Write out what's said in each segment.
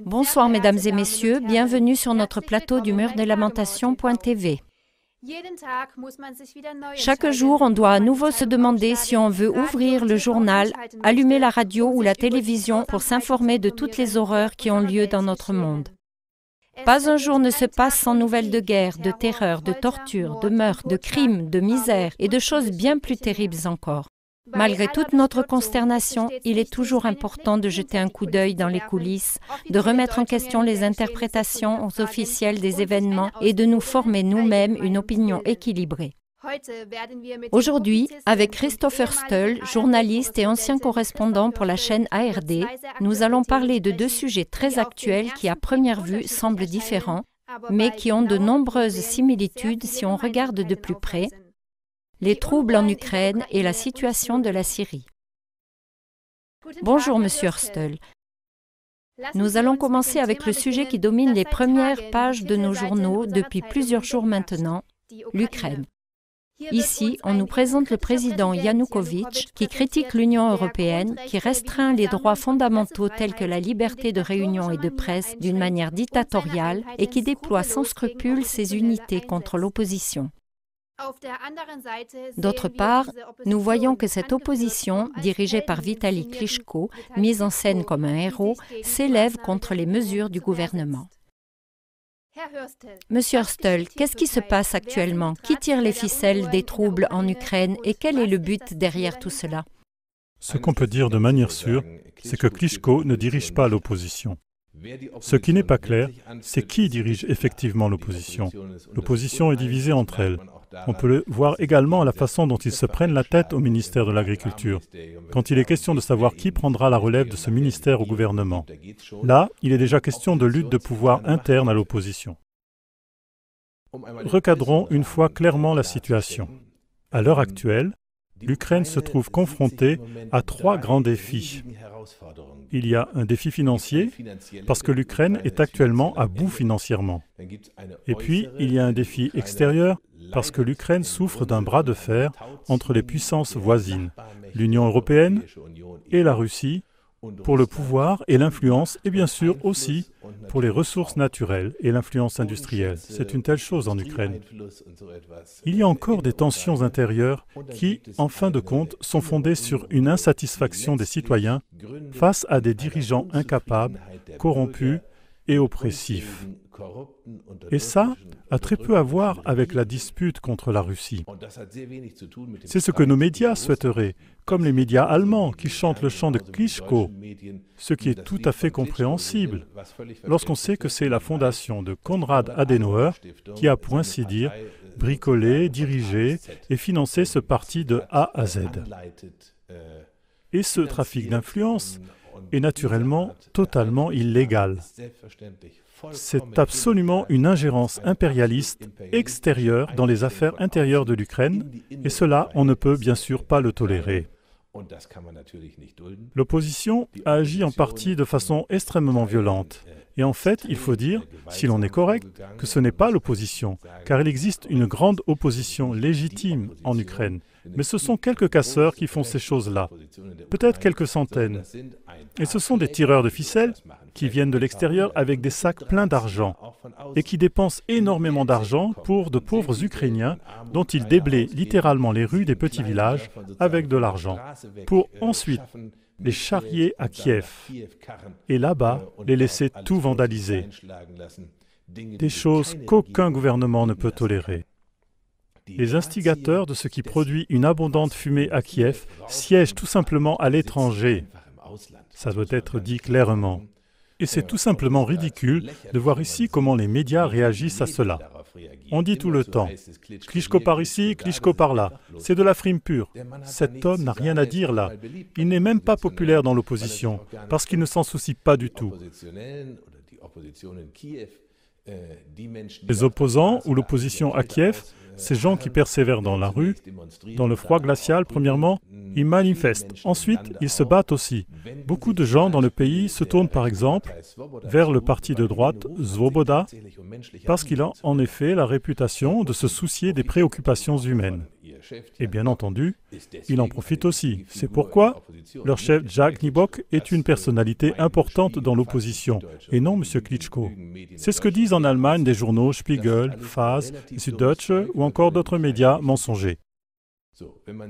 Bonsoir mesdames et messieurs, bienvenue sur notre plateau du Mur des Lamentations.tv. Chaque jour, on doit à nouveau se demander si on veut ouvrir le journal, allumer la radio ou la télévision pour s'informer de toutes les horreurs qui ont lieu dans notre monde. Pas un jour ne se passe sans nouvelles de guerre, de terreur, de torture, de meurtres, de crimes, de misère et de choses bien plus terribles encore. Malgré toute notre consternation, il est toujours important de jeter un coup d'œil dans les coulisses, de remettre en question les interprétations officielles des événements et de nous former nous-mêmes une opinion équilibrée. Aujourd'hui, avec Christopher Stoll, journaliste et ancien correspondant pour la chaîne ARD, nous allons parler de deux sujets très actuels qui à première vue semblent différents, mais qui ont de nombreuses similitudes si on regarde de plus près, les troubles en Ukraine et la situation de la Syrie. Bonjour Monsieur Stoll. Nous allons commencer avec le sujet qui domine les premières pages de nos journaux depuis plusieurs jours maintenant, l'Ukraine. Ici, on nous présente le président Yanukovych qui critique l'Union européenne, qui restreint les droits fondamentaux tels que la liberté de réunion et de presse d'une manière dictatoriale et qui déploie sans scrupule ses unités contre l'opposition. D'autre part, nous voyons que cette opposition, dirigée par Vitali Klitschko, mise en scène comme un héros, s'élève contre les mesures du gouvernement. Monsieur Stoll, qu'est-ce qui se passe actuellement? Qui tire les ficelles des troubles en Ukraine et quel est le but derrière tout cela? Ce qu'on peut dire de manière sûre, c'est que Klitschko ne dirige pas l'opposition. Ce qui n'est pas clair, c'est qui dirige effectivement l'opposition. L'opposition est divisée entre elles. On peut le voir également à la façon dont ils se prennent la tête au ministère de l'Agriculture, quand il est question de savoir qui prendra la relève de ce ministère au gouvernement. Là, il est déjà question de lutte de pouvoir interne à l'opposition. Recadrons une fois clairement la situation. À l'heure actuelle, l'Ukraine se trouve confrontée à trois grands défis. Il y a un défi financier, parce que l'Ukraine est actuellement à bout financièrement. Et puis, il y a un défi extérieur, parce que l'Ukraine souffre d'un bras de fer entre les puissances voisines, l'Union européenne et la Russie, pour le pouvoir et l'influence, et bien sûr aussi pour les ressources naturelles et l'influence industrielle. C'est une telle chose en Ukraine. Il y a encore des tensions intérieures qui, en fin de compte, sont fondées sur une insatisfaction des citoyens face à des dirigeants incapables, corrompus et oppressifs. Et ça a très peu à voir avec la dispute contre la Russie. C'est ce que nos médias souhaiteraient, comme les médias allemands qui chantent le chant de Klitschko, ce qui est tout à fait compréhensible, lorsqu'on sait que c'est la fondation de Konrad Adenauer qui a, pour ainsi dire, bricolé, dirigé et financé ce parti de A à Z. Et ce trafic d'influence est naturellement totalement illégal. C'est absolument une ingérence impérialiste extérieure dans les affaires intérieures de l'Ukraine, et cela, on ne peut bien sûr pas le tolérer. L'opposition a agi en partie de façon extrêmement violente. Et en fait, il faut dire, si l'on est correct, que ce n'est pas l'opposition, car il existe une grande opposition légitime en Ukraine. Mais ce sont quelques casseurs qui font ces choses-là, peut-être quelques centaines. Et ce sont des tireurs de ficelles qui viennent de l'extérieur avec des sacs pleins d'argent et qui dépensent énormément d'argent pour de pauvres Ukrainiens dont ils déblaient littéralement les rues des petits villages avec de l'argent, pour ensuite les charrier à Kiev et là-bas les laisser tout vandaliser. Des choses qu'aucun gouvernement ne peut tolérer. Les instigateurs de ce qui produit une abondante fumée à Kiev siègent tout simplement à l'étranger. Ça doit être dit clairement. Et c'est tout simplement ridicule de voir ici comment les médias réagissent à cela. On dit tout le temps, Klitschko par ici, Klitschko par là. C'est de la frime pure. Cet homme n'a rien à dire là. Il n'est même pas populaire dans l'opposition, parce qu'il ne s'en soucie pas du tout. Les opposants ou l'opposition à Kiev, ces gens qui persévèrent dans la rue, dans le froid glacial, premièrement, ils manifestent. Ensuite, ils se battent aussi. Beaucoup de gens dans le pays se tournent par exemple vers le parti de droite, Svoboda, parce qu'il a en effet la réputation de se soucier des préoccupations humaines. Et bien entendu, il en profite aussi. C'est pourquoi leur chef, Jacques Nibok, est une personnalité importante dans l'opposition, et non M. Klitschko. C'est ce que disent en Allemagne des journaux Spiegel, Phase, Süddeutsche ou encore d'autres médias mensongers.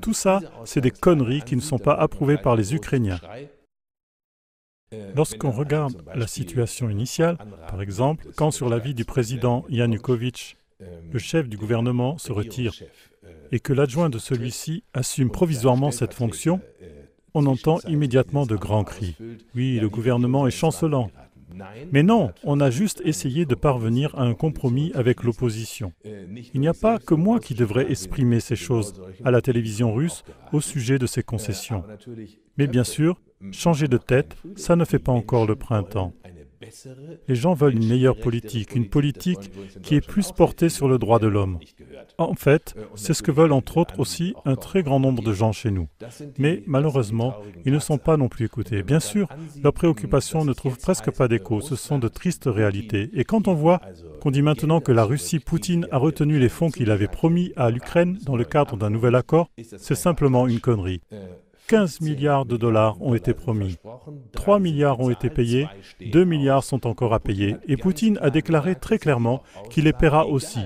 Tout ça, c'est des conneries qui ne sont pas approuvées par les Ukrainiens. Lorsqu'on regarde la situation initiale, par exemple, quand sur l'avis du président Yanukovych, le chef du gouvernement se retire et que l'adjoint de celui-ci assume provisoirement cette fonction, on entend immédiatement de grands cris. Oui, le gouvernement est chancelant. Mais non, on a juste essayé de parvenir à un compromis avec l'opposition. Il n'y a pas que moi qui devrais exprimer ces choses à la télévision russe au sujet de ces concessions. Mais bien sûr, changer de tête, ça ne fait pas encore le printemps. Les gens veulent une meilleure politique, une politique qui est plus portée sur le droit de l'homme. En fait, c'est ce que veulent entre autres aussi un très grand nombre de gens chez nous. Mais malheureusement, ils ne sont pas non plus écoutés. Bien sûr, leurs préoccupations ne trouvent presque pas d'écho, ce sont de tristes réalités. Et quand on voit qu'on dit maintenant que la Russie, Poutine, a retenu les fonds qu'il avait promis à l'Ukraine dans le cadre d'un nouvel accord, c'est simplement une connerie. 15 milliards de dollars ont été promis, 3 milliards ont été payés, 2 milliards sont encore à payer, et Poutine a déclaré très clairement qu'il les paiera aussi,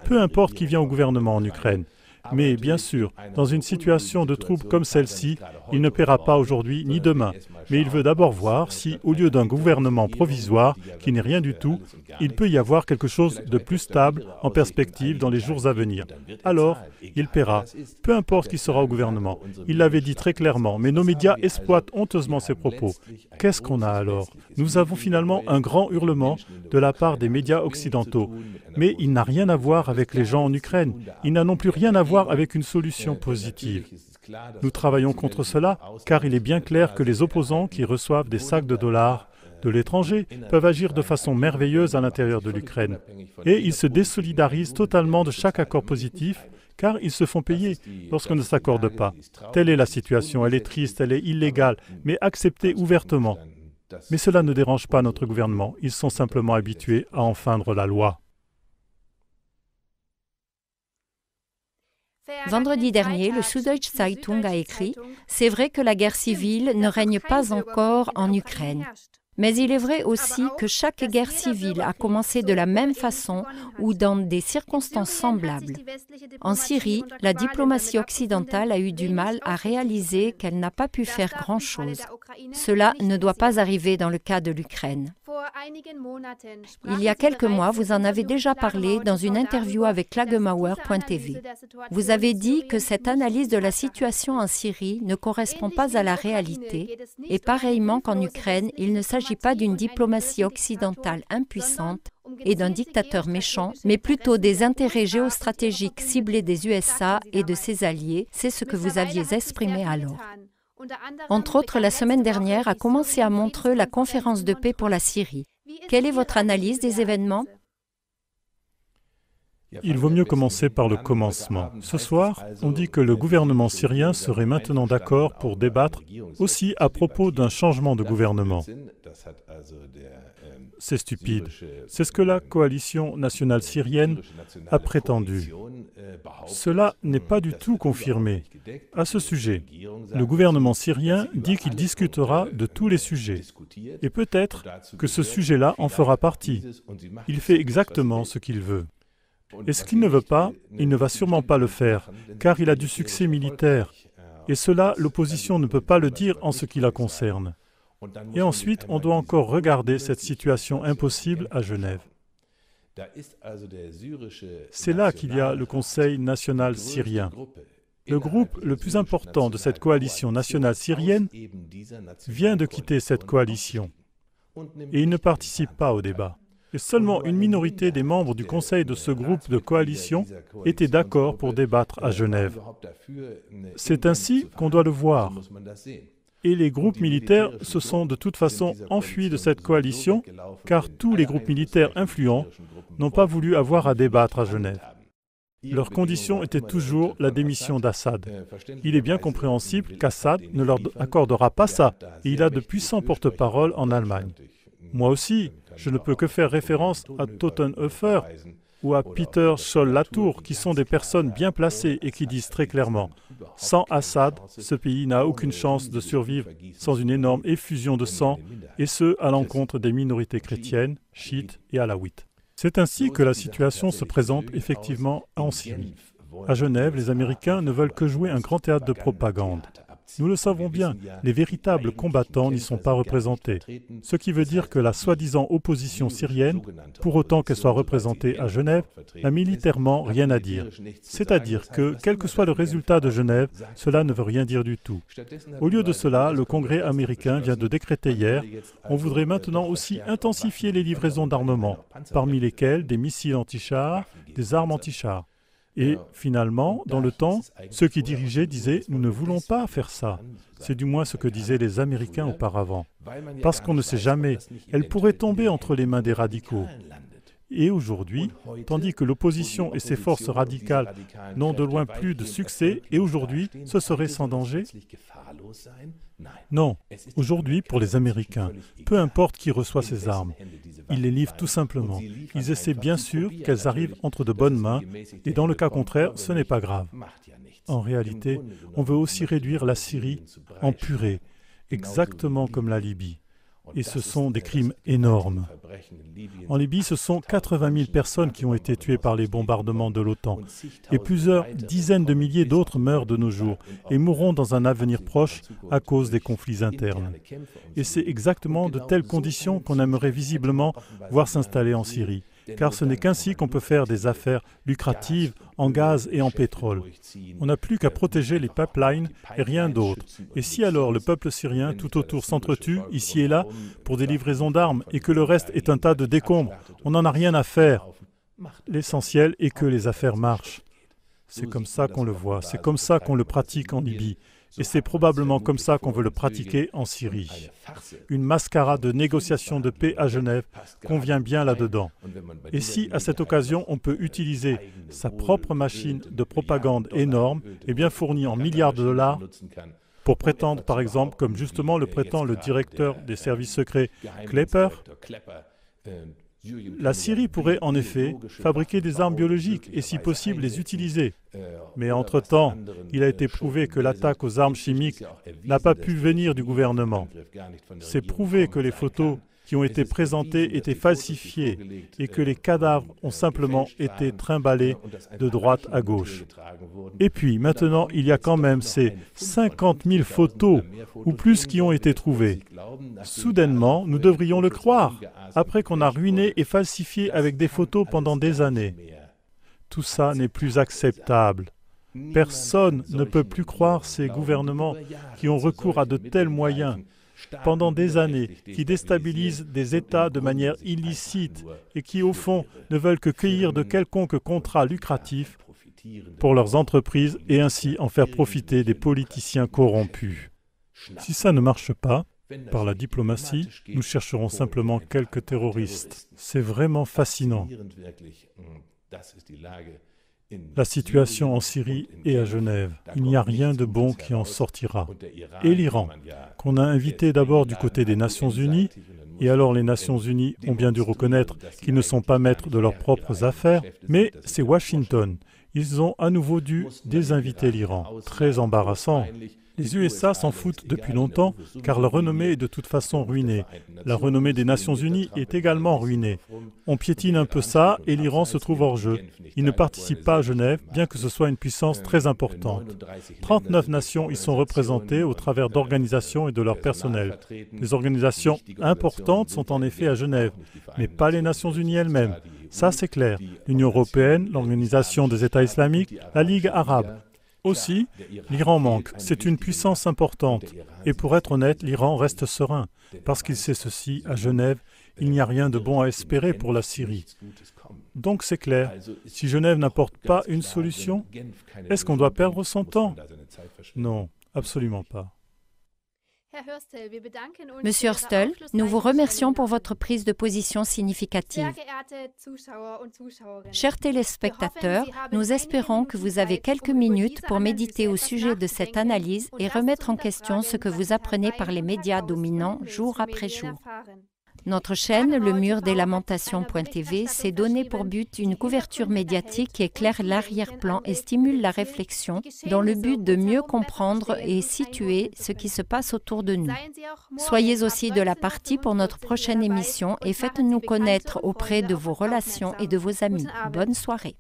peu importe qui vient au gouvernement en Ukraine. Mais bien sûr, dans une situation de trouble comme celle-ci, il ne paiera pas aujourd'hui ni demain. Mais il veut d'abord voir si, au lieu d'un gouvernement provisoire, qui n'est rien du tout, il peut y avoir quelque chose de plus stable en perspective dans les jours à venir. Alors, il paiera, peu importe qui sera au gouvernement. Il l'avait dit très clairement, mais nos médias exploitent honteusement ces propos. Qu'est-ce qu'on a alors? Nous avons finalement un grand hurlement de la part des médias occidentaux. Mais il n'a rien à voir avec les gens en Ukraine. Il n'a non plus rien à voir avec une solution positive. Nous travaillons contre cela, car il est bien clair que les opposants qui reçoivent des sacs de dollars de l'étranger peuvent agir de façon merveilleuse à l'intérieur de l'Ukraine. Et ils se désolidarisent totalement de chaque accord positif, car ils se font payer lorsqu'on ne s'accorde pas. Telle est la situation, elle est triste, elle est illégale, mais acceptée ouvertement. Mais cela ne dérange pas notre gouvernement, ils sont simplement habitués à enfreindre la loi. Vendredi dernier, le Süddeutsche Zeitung a écrit « C'est vrai que la guerre civile ne règne pas encore en Ukraine. Mais il est vrai aussi que chaque guerre civile a commencé de la même façon ou dans des circonstances semblables. En Syrie, la diplomatie occidentale a eu du mal à réaliser qu'elle n'a pas pu faire grand-chose. Cela ne doit pas arriver dans le cas de l'Ukraine. Il y a quelques mois, vous en avez déjà parlé dans une interview avec Klagemauer.tv. Vous avez dit que cette analyse de la situation en Syrie ne correspond pas à la réalité et pareillement qu'en Ukraine, il ne s'agit pas d'une diplomatie occidentale impuissante et d'un dictateur méchant, mais plutôt des intérêts géostratégiques ciblés des USA et de ses alliés. C'est ce que vous aviez exprimé alors. Entre autres, la semaine dernière a commencé à Montreux la conférence de paix pour la Syrie. Quelle est votre analyse des événements? Il vaut mieux commencer par le commencement. Ce soir, on dit que le gouvernement syrien serait maintenant d'accord pour débattre aussi à propos d'un changement de gouvernement. C'est stupide. C'est ce que la coalition nationale syrienne a prétendu. Cela n'est pas du tout confirmé. À ce sujet, le gouvernement syrien dit qu'il discutera de tous les sujets. Et peut-être que ce sujet-là en fera partie. Il fait exactement ce qu'il veut. Et ce qu'il ne veut pas, il ne va sûrement pas le faire, car il a du succès militaire. Et cela, l'opposition ne peut pas le dire en ce qui la concerne. Et ensuite, on doit encore regarder cette situation impossible à Genève. C'est là qu'il y a le Conseil national syrien. Le groupe le plus important de cette coalition nationale syrienne vient de quitter cette coalition. Et il ne participe pas au débat. Et seulement une minorité des membres du conseil de ce groupe de coalition étaient d'accord pour débattre à Genève. C'est ainsi qu'on doit le voir. Et les groupes militaires se sont de toute façon enfuis de cette coalition, car tous les groupes militaires influents n'ont pas voulu avoir à débattre à Genève. Leur condition était toujours la démission d'Assad. Il est bien compréhensible qu'Assad ne leur accordera pas ça, et il a de puissants porte-paroles en Allemagne. Moi aussi, je ne peux que faire référence à Totenhofer, ou à Peter Scholl-Latour, qui sont des personnes bien placées et qui disent très clairement « Sans Assad, ce pays n'a aucune chance de survivre sans une énorme effusion de sang, et ce, à l'encontre des minorités chrétiennes, chiites et alaouites. » C'est ainsi que la situation se présente effectivement en Syrie. À Genève, les Américains ne veulent que jouer un grand théâtre de propagande. Nous le savons bien, les véritables combattants n'y sont pas représentés, ce qui veut dire que la soi-disant opposition syrienne, pour autant qu'elle soit représentée à Genève, n'a militairement rien à dire. C'est-à-dire que, quel que soit le résultat de Genève, cela ne veut rien dire du tout. Au lieu de cela, le Congrès américain vient de décréter hier, on voudrait maintenant aussi intensifier les livraisons d'armement, parmi lesquelles des missiles anti-chars, des armes anti-chars. Et finalement, dans le temps, ceux qui dirigeaient disaient « Nous ne voulons pas faire ça ». C'est du moins ce que disaient les Américains auparavant. Parce qu'on ne sait jamais, elle pourrait tomber entre les mains des radicaux. Et aujourd'hui, tandis que l'opposition et ses forces radicales n'ont de loin plus de succès, et aujourd'hui, ce serait sans danger? Non, aujourd'hui, pour les Américains, peu importe qui reçoit ces armes, ils les livrent tout simplement. Ils essaient bien sûr qu'elles arrivent entre de bonnes mains, et dans le cas contraire, ce n'est pas grave. En réalité, on veut aussi réduire la Syrie en purée, exactement comme la Libye. Et ce sont des crimes énormes. En Libye, ce sont 80 000 personnes qui ont été tuées par les bombardements de l'OTAN. Et plusieurs dizaines de milliers d'autres meurent de nos jours et mourront dans un avenir proche à cause des conflits internes. Et c'est exactement de telles conditions qu'on aimerait visiblement voir s'installer en Syrie. Car ce n'est qu'ainsi qu'on peut faire des affaires lucratives en gaz et en pétrole. On n'a plus qu'à protéger les pipelines et rien d'autre. Et si alors le peuple syrien tout autour s'entretue, ici et là, pour des livraisons d'armes et que le reste est un tas de décombres, on n'en a rien à faire. L'essentiel est que les affaires marchent. C'est comme ça qu'on le voit, c'est comme ça qu'on le pratique en Libye. Et c'est probablement comme ça qu'on veut le pratiquer en Syrie. Une mascarade de négociation de paix à Genève convient bien là-dedans. Et si, à cette occasion, on peut utiliser sa propre machine de propagande énorme et bien fournie en milliards de dollars, pour prétendre, par exemple, comme justement le prétend le directeur des services secrets Klepper, la Syrie pourrait en effet fabriquer des armes biologiques et si possible les utiliser. Mais entre-temps, il a été prouvé que l'attaque aux armes chimiques n'a pas pu venir du gouvernement. C'est prouvé que les photos qui ont été présentées étaient falsifiées et que les cadavres ont simplement été trimballés de droite à gauche. Et puis maintenant, il y a quand même ces 50 000 photos ou plus qui ont été trouvées. Soudainement, nous devrions le croire, après qu'on a ruiné et falsifié avec des photos pendant des années. Tout ça n'est plus acceptable. Personne ne peut plus croire ces gouvernements qui ont recours à de tels moyens pendant des années, qui déstabilisent des États de manière illicite et qui, au fond, ne veulent que cueillir de quelconques contrats lucratifs pour leurs entreprises et ainsi en faire profiter des politiciens corrompus. Si ça ne marche pas, par la diplomatie, nous chercherons simplement quelques terroristes. C'est vraiment fascinant. La situation en Syrie et à Genève, il n'y a rien de bon qui en sortira. Et l'Iran, qu'on a invité d'abord du côté des Nations Unies, et alors les Nations Unies ont bien dû reconnaître qu'ils ne sont pas maîtres de leurs propres affaires, mais c'est Washington. Ils ont à nouveau dû désinviter l'Iran. Très embarrassant. Les USA s'en foutent depuis longtemps, car leur renommée est de toute façon ruinée. La renommée des Nations Unies est également ruinée. On piétine un peu ça et l'Iran se trouve hors jeu. Il ne participe pas à Genève, bien que ce soit une puissance très importante. 39 nations y sont représentées au travers d'organisations et de leur personnel. Les organisations importantes sont en effet à Genève, mais pas les Nations Unies elles-mêmes. Ça, c'est clair. L'Union européenne, l'Organisation des États islamiques, la Ligue arabe. Aussi, l'Iran manque. C'est une puissance importante. Et pour être honnête, l'Iran reste serein. Parce qu'il sait ceci, à Genève, il n'y a rien de bon à espérer pour la Syrie. Donc c'est clair, si Genève n'apporte pas une solution, est-ce qu'on doit perdre son temps? Non, absolument pas. Monsieur Hörstel, nous vous remercions pour votre prise de position significative. Chers téléspectateurs, nous espérons que vous avez quelques minutes pour méditer au sujet de cette analyse et remettre en question ce que vous apprenez par les médias dominants jour après jour. Notre chaîne, le mur des lamentations.tv, s'est donné pour but une couverture médiatique qui éclaire l'arrière-plan et stimule la réflexion dans le but de mieux comprendre et situer ce qui se passe autour de nous. Soyez aussi de la partie pour notre prochaine émission et faites-nous connaître auprès de vos relations et de vos amis. Bonne soirée.